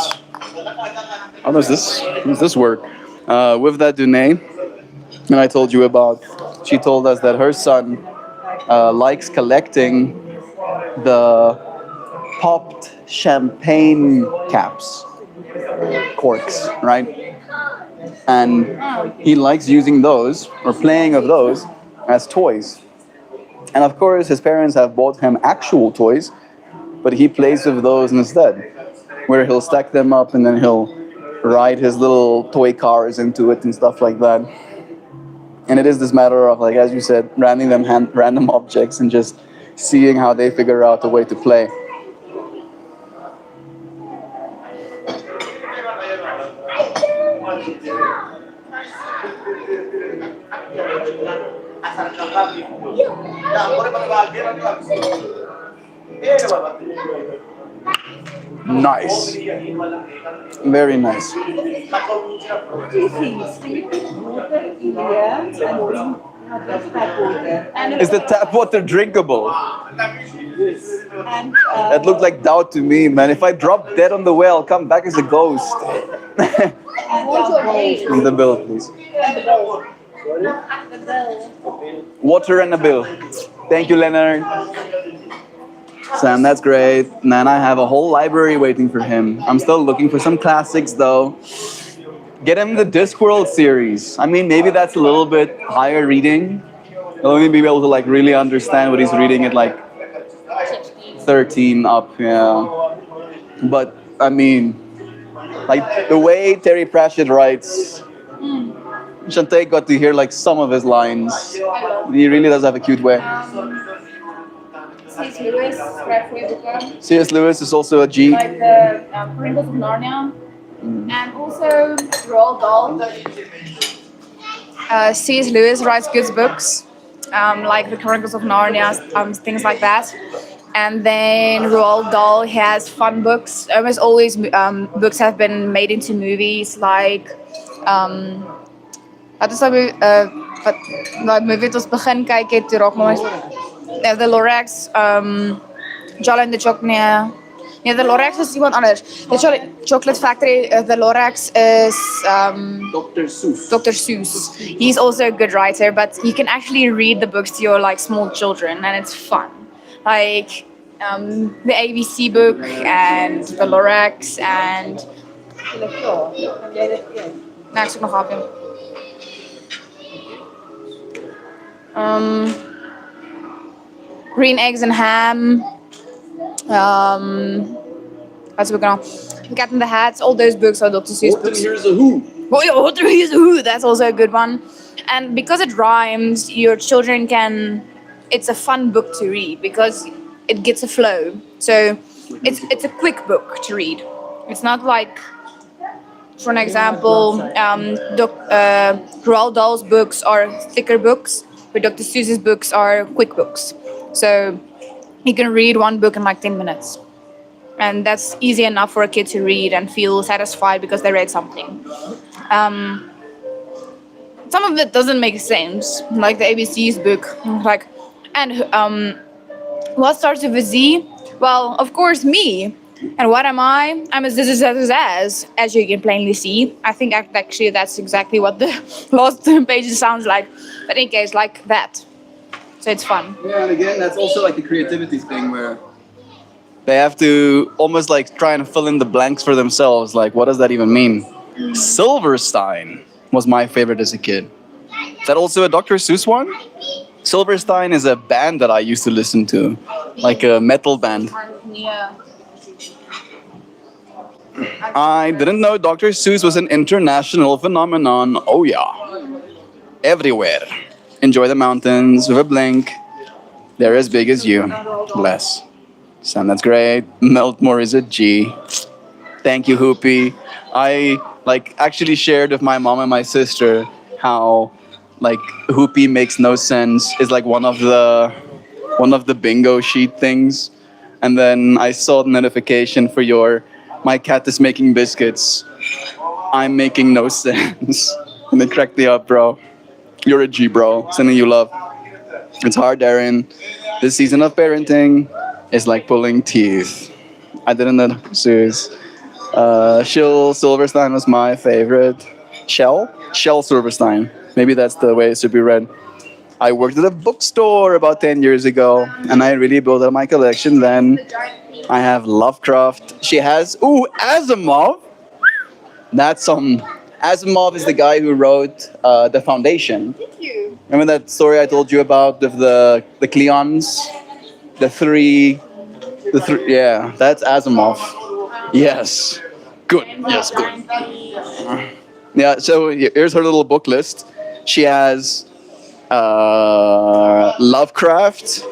How does this work? With that Dunay, and I told you about, she told us that her son likes collecting the popped champagne caps, corks, right? And he likes using those, or playing of those, as toys. And of course, his parents have bought him actual toys, but he plays with those instead, where he'll stack them up and then he'll ride his little toy cars into it and stuff like that. And it is this matter of, like, as you said, random objects and just seeing how they figure out a way to play. Nice. Very nice. Two things. Can you put water in here and bring that's tap water? Is the tap water drinkable? And That looked like doubt to me, man. If I drop dead on the well, I'll come back as a ghost. In the bill, please. Water and a bill. Thank you, Leonard. Sam, that's great. And then I have a whole library waiting for him. I'm still looking for some classics, though. Get him the Discworld series. I mean, maybe that's a little bit higher reading. He'll only be able to like really understand what he's reading at like 13 up, yeah. But I mean, like the way Terry Pratchett writes, Shantae got to hear like some of his lines. He really does have a cute way. C.S. Lewis, schrijft goede boeken. C.S. Lewis is also a G. Like the Chronicles of Narnia. And also Roald Dahl. C.S. Lewis writes good books, like the Chronicles of Narnia, things like that. And then Roald Dahl has fun books. Almost always books have been made into movies, like wat is daai wat daai movie wat ons begin kyk het toe raak maar The Lorax, Jolly and the Chocolate. Nee, The Lorax is iemand anders. The Chocolate Factory, The Lorax is Dr. Seuss. Dr. Seuss. He's also a good writer, but you can actually read the books to your like small children, and it's fun. Like the ABC book and The Lorax and. Nou, ik zoek nog op. Green Eggs and Ham. What's the book now? Cat in the Hat. All those books are Dr. Seuss books. Here's a Who. Oh yeah, What Here's a Who. That's also a good one. And because it rhymes, your children can. It's a fun book to read because it gets a flow. So it's a quick book to read. It's not like, for an example, Roald Dahl's books are thicker books, but Dr. Seuss's books are quick books. So you can read one book in like 10 minutes. And that's easy enough for a kid to read and feel satisfied because they read something. Some of it doesn't make sense, like the ABC's book. What starts with a Z? Well, of course, me. And what am I? I'm a zzzz, as you can plainly see. I think actually that's exactly what the last pages sounds like. But in any case, like that. So it's fun. Yeah, and again, that's also like a creativity thing where they have to almost like try and fill in the blanks for themselves. Like, what does that even mean? Silverstein was my favorite as a kid. Is that also a Dr. Seuss one? Silverstein is a band that I used to listen to, like a metal band. Yeah. I didn't know Dr. Seuss was an international phenomenon. Oh yeah. Everywhere. Enjoy the mountains with a blink. They're as big as you. Bless. Sam, that's great. Meltmore is a G. Thank you, Hoopy. I actually shared with my mom and my sister how Hoopy makes no sense is like one of the bingo sheet things. And then I saw the notification for my cat is making biscuits. I'm making no sense. And it cracked me up, bro. You're a G, bro. Sending you love. It's hard, Darren. This season of parenting is like pulling teeth. I didn't know Seuss. Shell Silverstein was my favorite. Shell Silverstein. Maybe that's the way it should be read. I worked at a bookstore about 10 years ago, and I really built up my collection then. I have Lovecraft. She has, Asimov. That's Asimov is the guy who wrote The Foundation. Thank you. Remember that story I told you about of the Cleons? The three, yeah, that's Asimov. Yes. Good. Yes, good. Yeah, so here's her little book list. She has Lovecraft,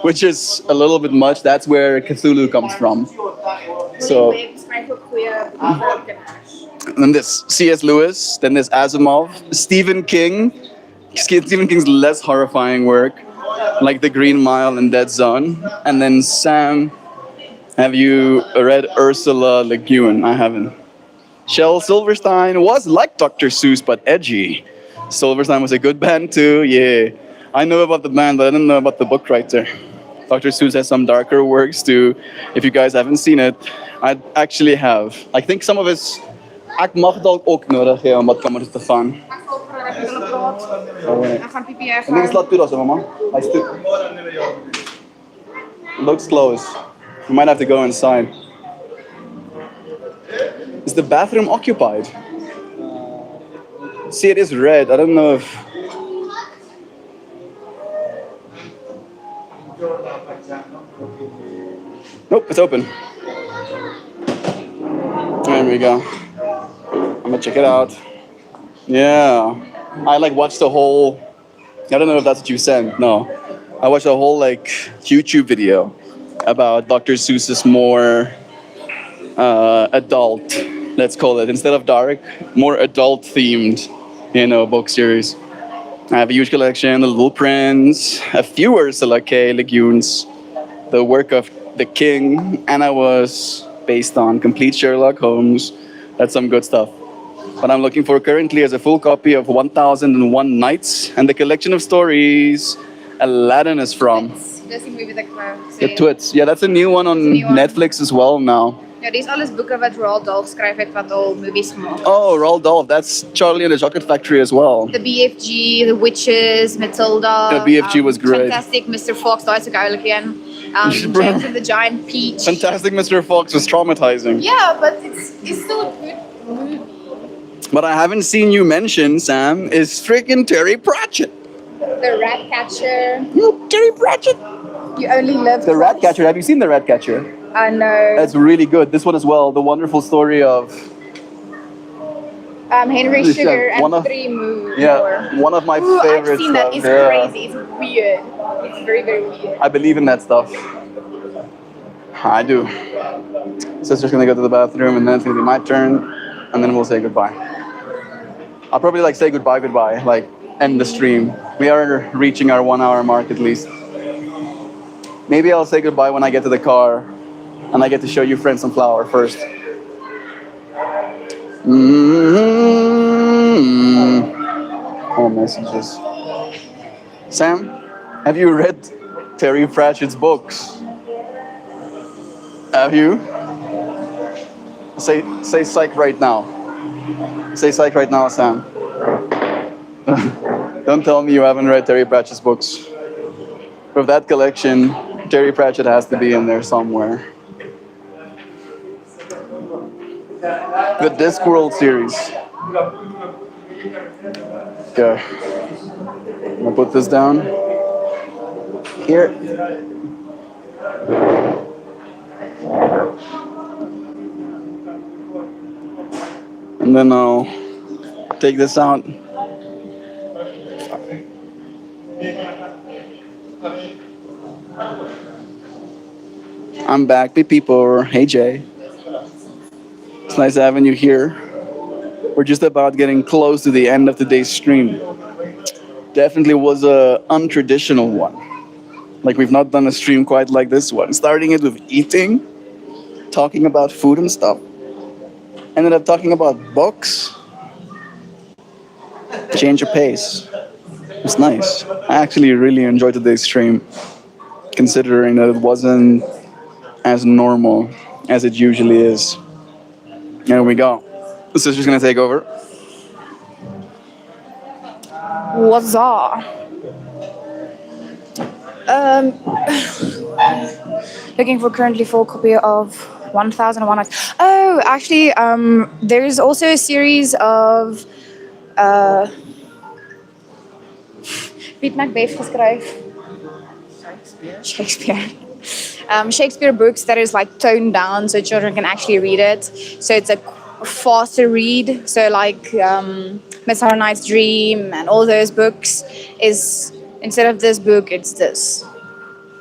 which is a little bit much. That's where Cthulhu comes from. So, and then there's C.S. Lewis, then there's Asimov, Stephen King. Stephen King's less horrifying work, like The Green Mile and Dead Zone. And then Sam, have you read Ursula Le Guin? I haven't. Shel Silverstein was like Dr. Seuss, but edgy. Silverstein was a good band too, yeah. I know about the band, but I didn't know about the book writer. Dr. Seuss has some darker works too. If you guys haven't seen it, I actually have. I think some of his... Ek mag dalk ook nodig hê om wat kamers te gaan. Ek gaan piepie En dit is laat toe daarso, mama. Hy's toe. Looks closed. We might have to go inside. Is the bathroom occupied? See, it is red. I don't know if... Nope, it's open. There we go. I'm gonna check it out. Yeah. I watched the whole... I don't know if that's what you sent. No. I watched a whole YouTube video about Dr. Seuss's more adult let's call it, instead of dark, more adult themed, book series. I have a huge collection, The Little Prince, a few Ursula K. Le Guin's, the work of the King, and I was based on complete Sherlock Holmes. That's some good stuff. What I'm looking for currently is a full copy of 1001 Nights and the collection of stories Aladdin is from. Dis die movie wat ek wou The sê. Twits. Yeah, that's a new one on a new one. Netflix as well now. Ja, dis alles boeke wat Roald Dahl geskryf het wat al movies gemaak het. Oh, Roald Dahl. That's Charlie and the Chocolate Factory as well. The BFG, The Witches, Matilda. The BFG was great. Fantastic Mr. Fox, daai is ook oulik een. Bro. James and the Giant Peach. Fantastic Mr. Fox was traumatizing. Yeah, but it's still a good movie. What I haven't seen you mention, Sam, is freaking Terry Pratchett. The Ratcatcher. Terry Pratchett. You only live The twice. Ratcatcher. Have you seen The Ratcatcher? I know. That's really good. This one as well. The wonderful story of Henry This, Sugar yeah, and one of- 3 More. one of my Ooh, favorites. I've seen that. It's Yeah. crazy. It's weird. It's very, very weird. I believe in that stuff. I do. Sister's gonna go to the bathroom, and then it's gonna be my turn, and then we'll say goodbye. I'll probably say goodbye, like end the stream. We are reaching our 1 hour mark at least. Maybe I'll say goodbye when I get to the car, and I get to show you Friends and Flower first. Oh, messages. Sam, have you read Terry Pratchett's books? Have you? Say psych right now. Say psych right now, Sam. Don't tell me you haven't read Terry Pratchett's books. With that collection, Terry Pratchett has to be in there somewhere. The Discworld series. Okay. I'm gonna put this down. Here. And then I'll take this out. I'm back, people. Hey, Jay. It's nice having you here. We're just about getting close to the end of today's stream. Definitely was a untraditional one. Like, we've not done a stream quite like this one. Starting it with eating, talking about food and stuff. Ended up talking about books. Change of pace. It's nice. I actually really enjoyed today's stream, considering that it wasn't as normal as it usually is. There we go. The sister's gonna take over. What's up? Looking for currently full copy of 1001 Nights. Oh, actually, there is also a series of Piet Macbeth geskryf. Shakespeare. Shakespeare books that is like toned down so children can actually read it. So it's a faster read. So like Midsummer Night's Dream and all those books is instead of this book, it's this.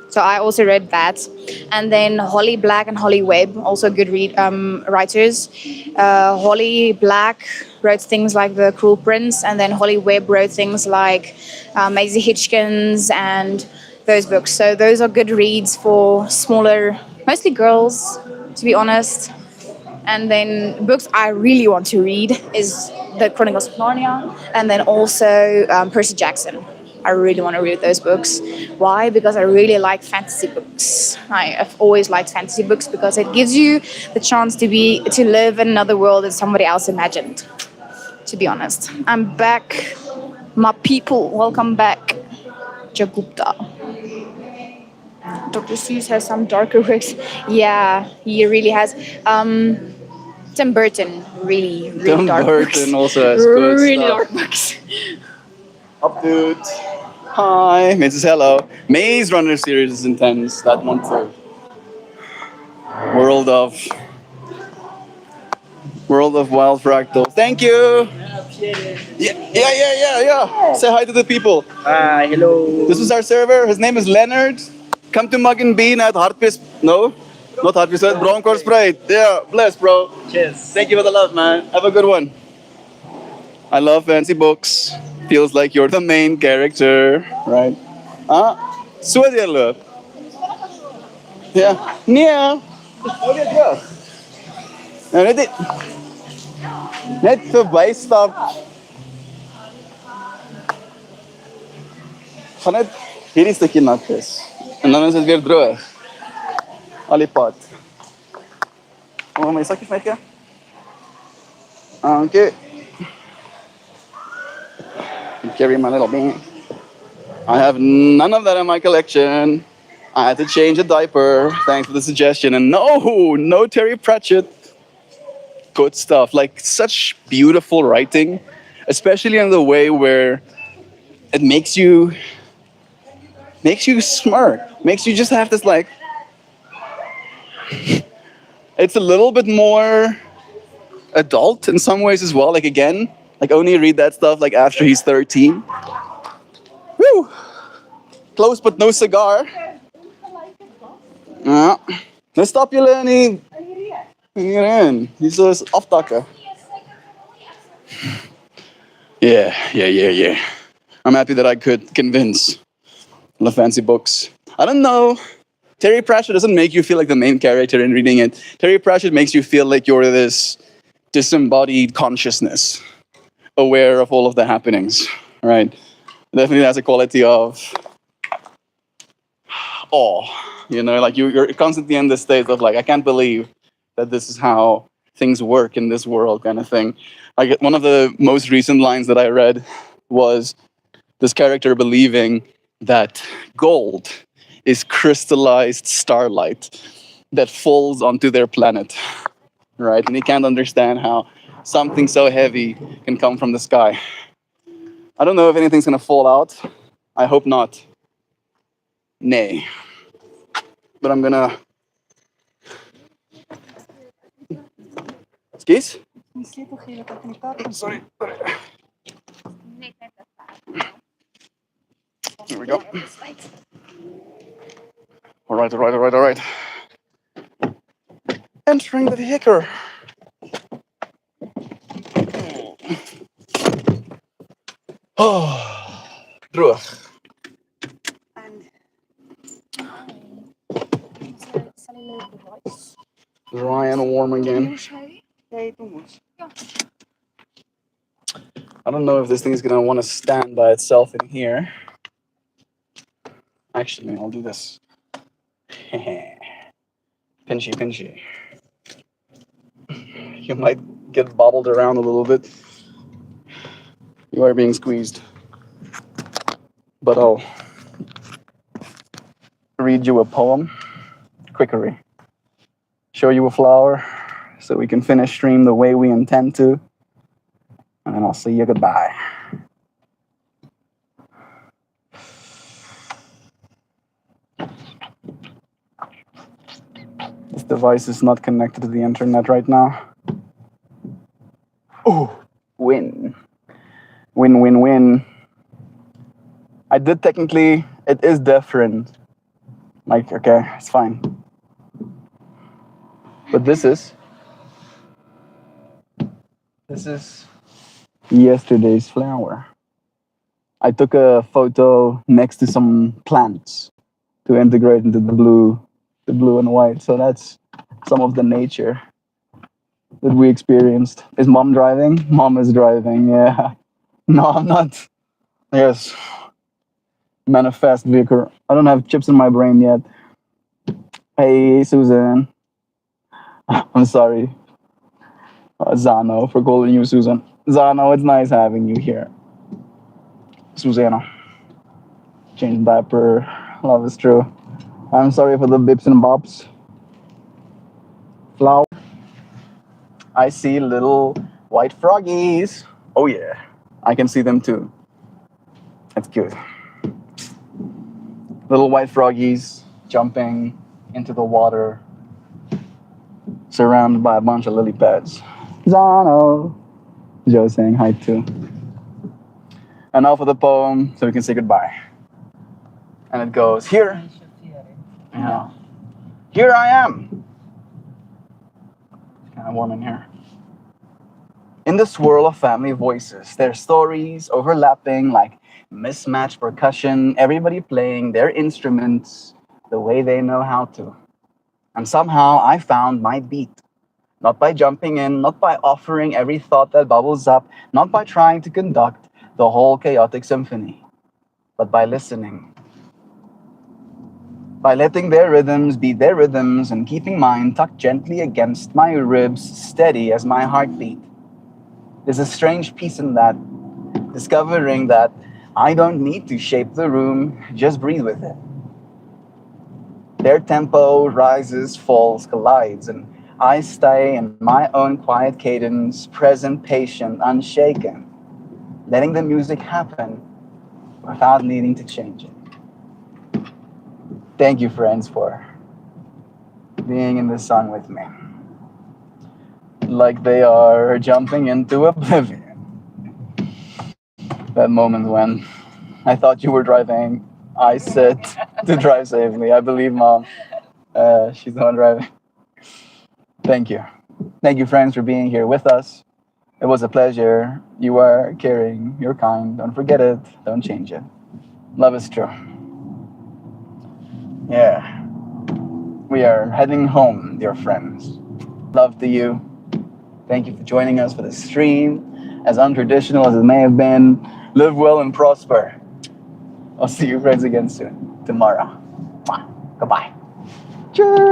So I also read that. And then Holly Black and Holly Webb, also good writers. Holly Black wrote things like The Cruel Prince, and then Holly Webb wrote things like Maisie Hitchkins and those books. So those are good reads for smaller, mostly girls, to be honest. And then books I really want to read is The Chronicles of Narnia, and then also Percy Jackson. I really want to read those books. Why? Because I really like fantasy books. I've always liked fantasy books because it gives you the chance to live in another world that somebody else imagined. To be honest, I'm back, my people. Welcome back, Jagupta. Dr. Seuss has some darker works. Yeah, he really has. Tim Burton, really Tim dark Burton books. also has good really stuff. dark books. Up, dude. Hi, Mrs. Hello. Maze Runner series is intense. That one too. World of Wild Fractals. Thank you. Yeah. Say hi to the people. Hi, hello. This is our server. His name is Leonard. Come to Mug and Bean at Hartquist. No? Not hard, you said Bronco Sprite. Yeah, bless, bro. Cheers. Thank you for the love, man. Have a good one. I love fancy books. Feels like you're the main character, right? Ah, so dia look. Ja, nee. Oh, dit ja. Nou, net voorbij stap. Gaan net hierdie stukje nat is. En dan is het weer droog. Al die pad. Oh, my zakjes met je? Okay. Carry my little bag. I have none of that in my collection. I had to change a diaper. Thanks for the suggestion. And no Terry Pratchett. Good stuff. Like such beautiful writing, especially in the way where it makes you smirk. Makes you just have this like. It's a little bit more adult in some ways as well. Like again, like only read that stuff like after he's 13. Woo! Close but no cigar. Ja. Dan stap jullie niet hierin. Die is aftakken. Yeah. I'm happy that I could convince the fancy books. I don't know. Terry Pratchett doesn't make you feel like the main character in reading it. Terry Pratchett makes you feel like you're this disembodied consciousness, aware of all of the happenings, right? Definitely has a quality of awe, you know, like you're constantly in this state of like, I can't believe that this is how things work in this world kind of thing. Like one of the most recent lines that I read was this character believing that gold is crystallized starlight that falls onto their planet, right? And he can't understand how something so heavy can come from the sky. I don't know if anything's gonna fall out. I hope not. Nay. But I'm gonna... Skis? Sorry. Here we go. All right. Entering the vehicle. Oh, droog. Dry and warm again. I don't know if this thing is gonna want to stand by itself in here. Actually, I'll do this. Pinchy. You might get bobbled around a little bit. You are being squeezed. But I'll read you a poem. Quickery. Show you a flower so we can finish stream the way we intend to. And then I'll say you goodbye. This device is not connected to the internet right now. Oh, win. Win. I did technically, it is different. Like, okay, it's fine. But this is yesterday's flower. I took a photo next to some plants to integrate into the blue and white. So that's some of the nature that we experienced. Is mom driving? Mom is driving, yeah. No, I'm not. Yes. Manifest vehicle. I don't have chips in my brain yet. Hey, Susan. I'm sorry, Zano, for calling you Susan. Zano, it's nice having you here. Susanna. Change diaper. Love is true. I'm sorry for the bips and bops. Flower. I see little white froggies. Oh yeah, I can see them too. That's cute. Little white froggies jumping into the water, surrounded by a bunch of lily pads. Zano. Joe saying hi too. And now for the poem, so we can say goodbye. And it goes here. Yeah. Here I am. It's kind of warm in here. In the swirl of family voices, their stories overlapping like mismatched percussion, everybody playing their instruments the way they know how to. And somehow I found my beat. Not by jumping in, not by offering every thought that bubbles up, not by trying to conduct the whole chaotic symphony, but by listening. By letting their rhythms be their rhythms and keeping mine tucked gently against my ribs, steady as my heartbeat. There's a strange peace in that, discovering that I don't need to shape the room, just breathe with it. Their tempo rises, falls, collides, and I stay in my own quiet cadence, present, patient, unshaken, letting the music happen without needing to change it. Thank you, friends, for being in the song with me. Like they are jumping into oblivion. That moment when I thought you were driving, I said to drive safely. I believe Mom. She's the one driving. Thank you. Thank you, friends, for being here with us. It was a pleasure. You are caring. You're kind. Don't forget it. Don't change it. Love is true. Yeah. We are heading home, dear friends. Love to you. Thank you for joining us for the stream. As untraditional as it may have been, live well and prosper. I'll see you friends again soon, tomorrow. Goodbye. Cheers.